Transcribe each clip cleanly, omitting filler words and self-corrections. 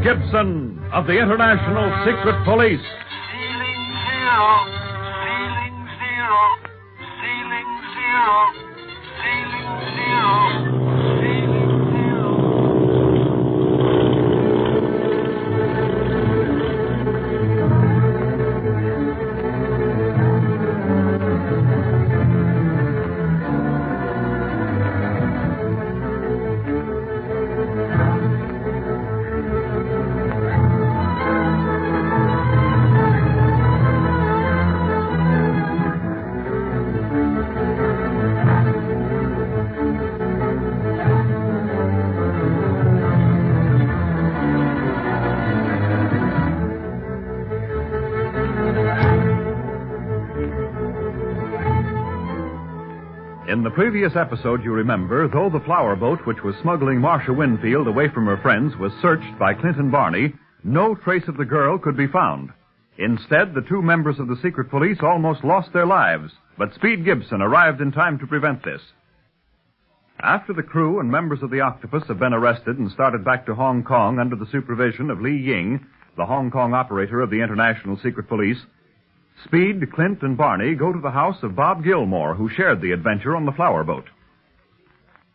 Gibson of the International Secret Police. Ceiling zero, ceiling zero, ceiling zero, ceiling zero, ceiling zero. In the previous episode, you remember, though the flower boat which was smuggling Marcia Winfield away from her friends was searched by Clint and Barney, no trace of the girl could be found. Instead, the two members of the secret police almost lost their lives, but Speed Gibson arrived in time to prevent this. After the crew and members of the Octopus have been arrested and started back to Hong Kong under the supervision of Li Ying, the Hong Kong operator of the International Secret Police, Speed, Clint, and Barney go to the house of Bob Gilmore, who shared the adventure on the flower boat.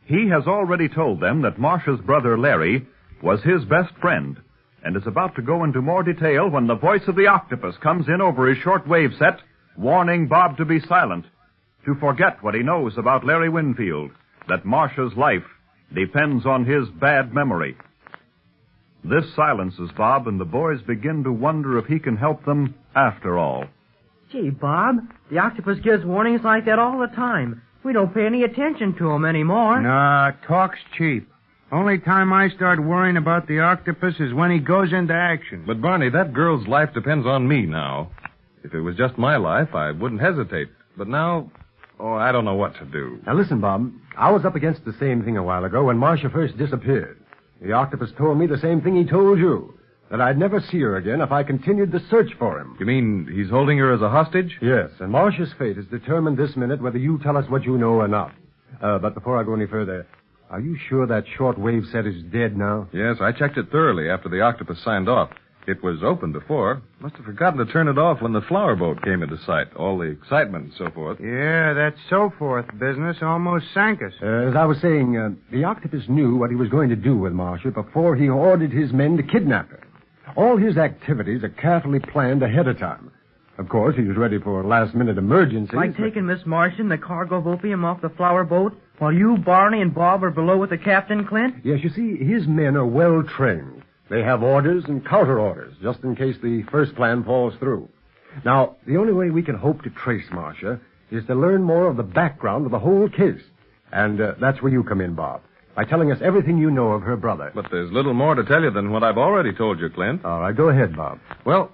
He has already told them that Marcia's brother Larry was his best friend, and is about to go into more detail when the voice of the Octopus comes in over his shortwave set, warning Bob to be silent, to forget what he knows about Larry Winfield, that Marcia's life depends on his bad memory. This silences Bob, and the boys begin to wonder if he can help them after all. Gee, Bob, the Octopus gives warnings like that all the time. We don't pay any attention to him anymore. Nah, talk's cheap. Only time I start worrying about the Octopus is when he goes into action. But, Barney, that girl's life depends on me now. If it was just my life, I wouldn't hesitate. But now, I don't know what to do. Now, listen, Bob. I was up against the same thing a while ago when Marcia first disappeared. The Octopus told me the same thing he told you, that I'd never see her again if I continued the search for him. You mean he's holding her as a hostage? Yes, and Marcia's fate is determined this minute whether you tell us what you know or not. But before I go any further, are you sure that shortwave set is dead now? Yes, I checked it thoroughly after the Octopus signed off. It was open before. Must have forgotten to turn it off when the flower boat came into sight. All the excitement and so forth. Yeah, that so forth business almost sank us. As I was saying, the Octopus knew what he was going to do with Marcia before he ordered his men to kidnap her. All his activities are carefully planned ahead of time. Of course, he was ready for last-minute emergencies. Like taking Miss Marcia and the cargo of opium off the flower boat while you, Barney, and Bob are below with the captain, Clint? Yes, you see, his men are well-trained. They have orders and counter-orders, just in case the first plan falls through. Now, the only way we can hope to trace Marcia is to learn more of the background of the whole case. And that's where you come in, Bob, by telling us everything you know of her brother. But there's little more to tell you than what I've already told you, Clint. All right, go ahead, Bob. Well,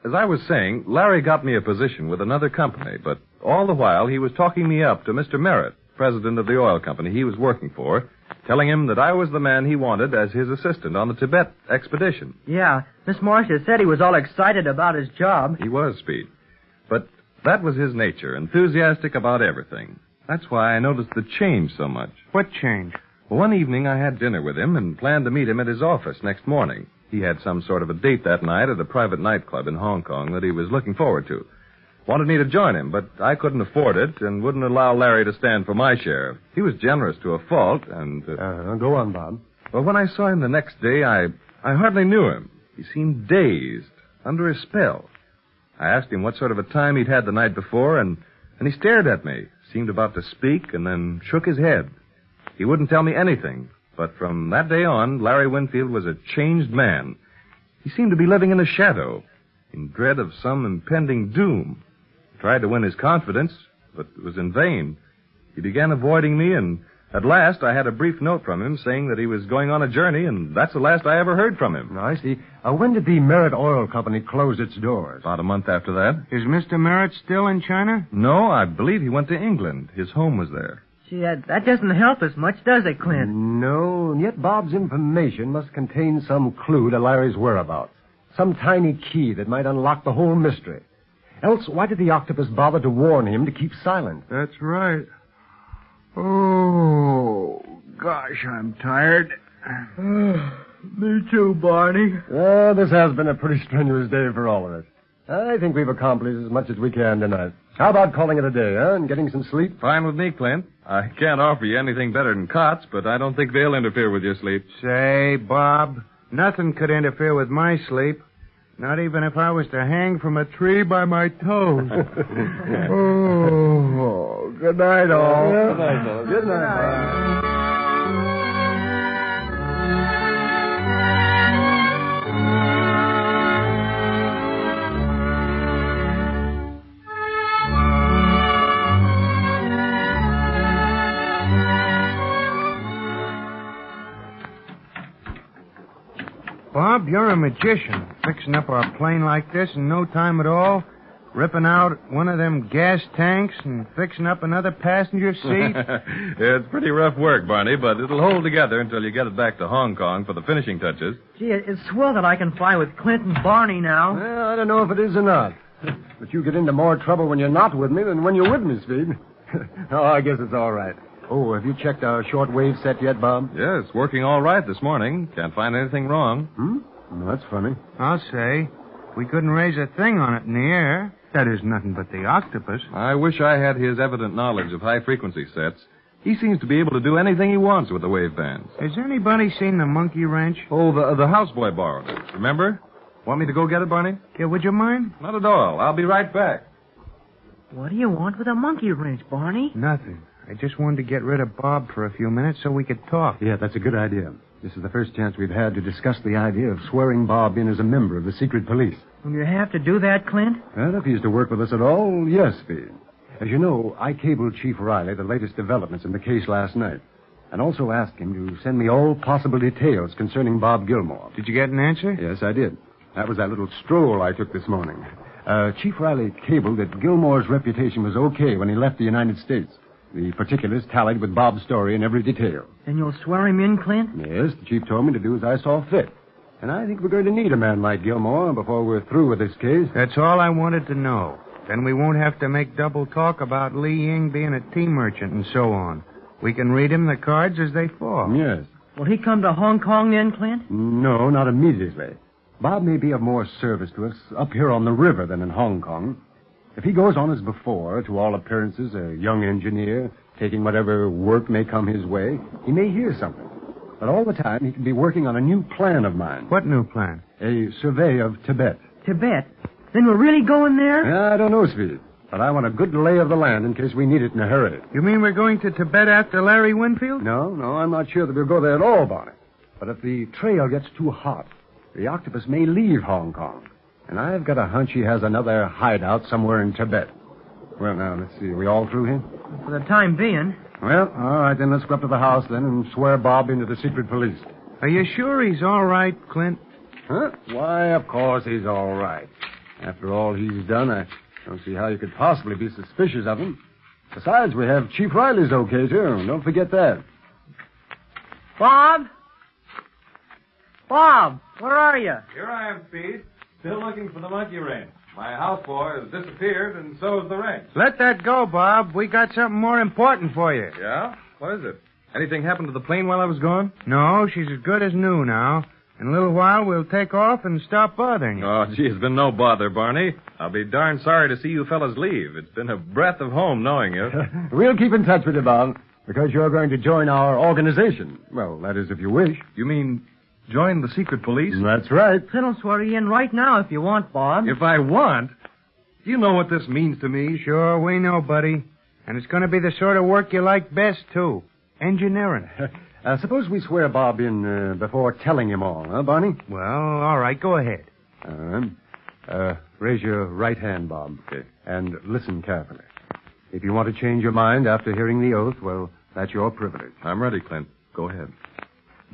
as I was saying, Larry got me a position with another company, but all the while he was talking me up to Mr. Merritt, president of the oil company he was working for, telling him that I was the man he wanted as his assistant on the Tibet expedition. Yeah, Miss Marcia said he was all excited about his job. He was, Speed. But that was his nature, enthusiastic about everything. That's why I noticed the change so much. What change? Well, one evening I had dinner with him and planned to meet him at his office next morning. He had some sort of a date that night at a private nightclub in Hong Kong that he was looking forward to. Wanted me to join him, but I couldn't afford it and wouldn't allow Larry to stand for my share. He was generous to a fault, and... Go on, Bob. Well, when I saw him the next day, I hardly knew him. He seemed dazed, under a spell. I asked him what sort of a time he'd had the night before, and he stared at me, seemed about to speak, and then shook his head. He wouldn't tell me anything, but from that day on, Larry Winfield was a changed man. He seemed to be living in a shadow, in dread of some impending doom. Tried to win his confidence, but it was in vain. He began avoiding me, and at last I had a brief note from him saying that he was going on a journey, and that's the last I ever heard from him. I see. When did the Merritt Oil Company close its doors? About a month after that. Is Mr. Merritt still in China? No, I believe he went to England. His home was there. Gee, that doesn't help us much, does it, Clint? No, and yet Bob's information must contain some clue to Larry's whereabouts. Some tiny key that might unlock the whole mystery. Else, why did the octopus bother to warn him to keep silent? That's right. Oh, gosh, I'm tired. Me too, Barney. This has been a pretty strenuous day for all of us. I think we've accomplished as much as we can tonight. How about calling it a day, and getting some sleep? Fine with me, Clint. I can't offer you anything better than cots, but I don't think they'll interfere with your sleep. Say, Bob, nothing could interfere with my sleep. Not even if I was to hang from a tree by my toes. Oh, good night, all. Good night, fellas. Good night. Bob, you're a magician. Fixing up our plane like this in no time at all. Ripping out one of them gas tanks and fixing up another passenger seat. It's pretty rough work, Barney, but it'll hold together until you get it back to Hong Kong for the finishing touches. Gee, it's swell that I can fly with Clint and Barney now. Well, I don't know if it is or not. But you get into more trouble when you're not with me than when you're with me, Speed. Oh, I guess it's all right. Oh, have you checked our shortwave set yet, Bob? Yeah, it's working all right this morning. Can't find anything wrong. Well, that's funny. I'll say. We couldn't raise a thing on it in the air. That is nothing but the octopus. I wish I had his evident knowledge of high-frequency sets. He seems to be able to do anything he wants with the wave bands. Has anybody seen the monkey wrench? Oh, the houseboy borrowed it. Remember? Want me to go get it, Barney? Yeah, would you mind? Not at all. I'll be right back. What do you want with a monkey wrench, Barney? Nothing. I just wanted to get rid of Bob for a few minutes so we could talk. Yeah, that's a good idea. This is the first chance we've had to discuss the idea of swearing Bob in as a member of the secret police. Will you have to do that, Clint? Well, if he's to work with us at all, yes, Speed. As you know, I cabled Chief Riley the latest developments in the case last night, and also asked him to send me all possible details concerning Bob Gilmore. Did you get an answer? Yes, I did. That was that little stroll I took this morning. Chief Riley cabled that Gilmore's reputation was okay when he left the United States. The particulars tallied with Bob's story in every detail. And you'll swear him in, Clint? Yes, the chief told me to do as I saw fit. And I think we're going to need a man like Gilmore before we're through with this case. That's all I wanted to know. Then we won't have to make double talk about Li Ying being a tea merchant and so on. We can read him the cards as they fall. Yes. Will he come to Hong Kong then, Clint? No, not immediately. Bob may be of more service to us up here on the river than in Hong Kong. If he goes on as before, to all appearances, a young engineer, taking whatever work may come his way, he may hear something. But all the time, he can be working on a new plan of mine. What new plan? A survey of Tibet. Tibet? Then we're really going there? I don't know, Speed. But I want a good lay of the land in case we need it in a hurry. You mean we're going to Tibet after Larry Winfield? No, I'm not sure that we'll go there at all, Barney. But if the trail gets too hot, the octopus may leave Hong Kong. And I've got a hunch he has another hideout somewhere in Tibet. Well, now, let's see. Are we all through here? For the time being. Well, all right, then let's go up to the house, then, and swear Bob into the secret police. Are you sure he's all right, Clint? Huh? Why, of course he's all right. After all he's done, I don't see how you could possibly be suspicious of him. Besides, we have Chief Riley's okay, too. Don't forget that. Bob? Bob, where are you? Here I am, Speed. Still looking for the monkey wrench. My houseboy has disappeared, and so has the wrench. Let that go, Bob. We got something more important for you. Yeah? What is it? Anything happened to the plane while I was gone? No, she's as good as new now. In a little while, we'll take off and stop bothering you. Oh, gee, it's been no bother, Barney. I'll be darn sorry to see you fellas leave. It's been a breath of home knowing you. We'll keep in touch with you, Bob, because you're going to join our organization. Well, that is if you wish. You mean join the secret police? That's right. Clint'll swear you in right now if you want, Bob. If I want? Do you know what this means to me? Sure, we know, buddy. And it's going to be the sort of work you like best, too. Engineering. Suppose we swear Bob in before telling him all, huh, Barney? Well, all right, go ahead. Raise your right hand, Bob. Okay. And listen carefully. If you want to change your mind after hearing the oath, well, that's your privilege. I'm ready, Clint. Go ahead.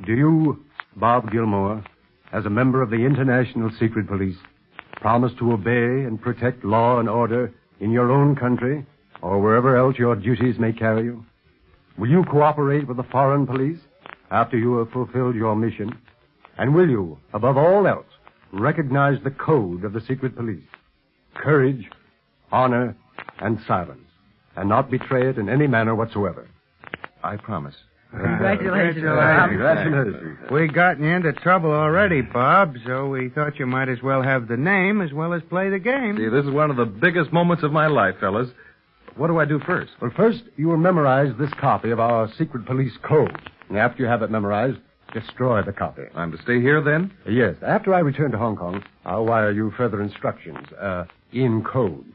Do you, Bob Gilmore, as a member of the International Secret Police, promise to obey and protect law and order in your own country or wherever else your duties may carry you? Will you cooperate with the foreign police after you have fulfilled your mission? And will you, above all else, recognize the code of the secret police? Courage, honor, and silence, and not betray it in any manner whatsoever. I promise. Congratulations, Bob. Congratulations. We gotten you into trouble already, Bob, so we thought you might as well have the name as well as play the game. See, this is one of the biggest moments of my life, fellas. What do I do first? Well, first, you will memorize this copy of our secret police code. And after you have it memorized, destroy the copy. I'm to stay here then? Yes. After I return to Hong Kong, I'll wire you further instructions, in code.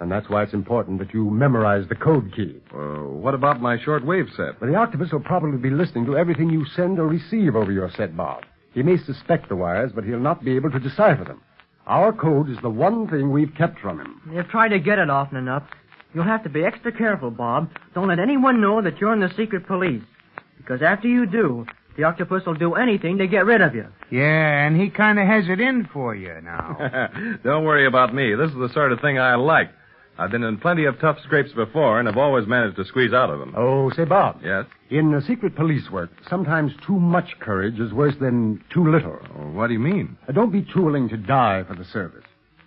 And that's why it's important that you memorize the code key. What about my shortwave set? Well, the octopus will probably be listening to everything you send or receive over your set, Bob. He may suspect the wires, but he'll not be able to decipher them. Our code is the one thing we've kept from him. You've tried to get it often enough. You'll have to be extra careful, Bob. Don't let anyone know that you're in the secret police. Because after you do, the octopus will do anything to get rid of you. Yeah, and he kind of has it in for you now. Don't worry about me. This is the sort of thing I like. I've been in plenty of tough scrapes before, and have always managed to squeeze out of them. Oh, say, Bob. Yes? In secret police work, sometimes too much courage is worse than too little. What do you mean? Don't be too willing to die for the service.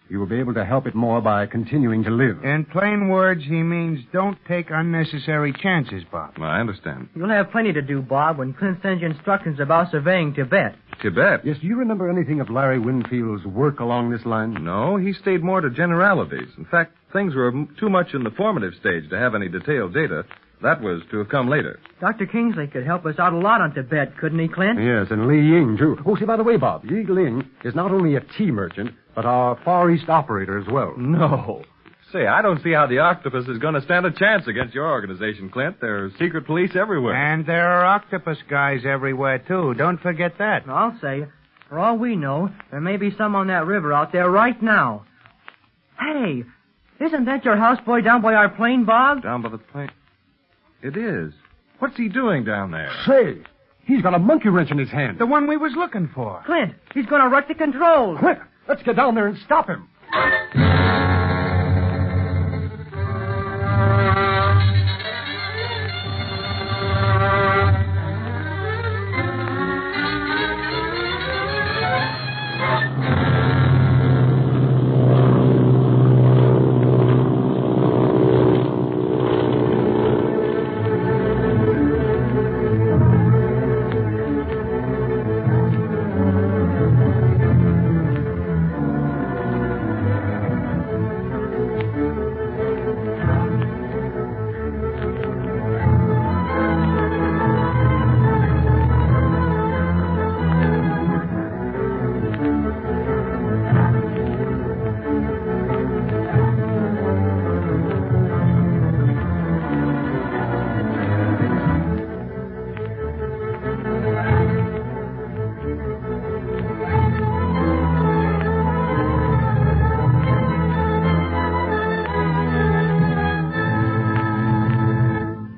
You will be able to help it more by continuing to live. In plain words, he means don't take unnecessary chances, Bob. I understand. You'll have plenty to do, Bob, when Clint sends you instructions about surveying Tibet. Tibet? Yes, do you remember anything of Larry Winfield's work along this line? No, he stayed more to generalities. In fact, things were too much in the formative stage to have any detailed data. That was to have come later. Dr. Kingsley could help us out a lot on Tibet, couldn't he, Clint? Yes, and Li Ying, too. Oh, see, by the way, Bob, Yi Ling is not only a tea merchant, but our Far East operator as well. No. Say, I don't see how the octopus is going to stand a chance against your organization, Clint. There are secret police everywhere. And there are octopus guys everywhere, too. Don't forget that. I'll say, for all we know, there may be some on that river out there right now. Hey, isn't that your houseboy down by our plane, Bob? Down by the plane? It is. What's he doing down there? Say, he's got a monkey wrench in his hand. The one we was looking for. Clint, he's going to wreck the controls. Quick, let's get down there and stop him.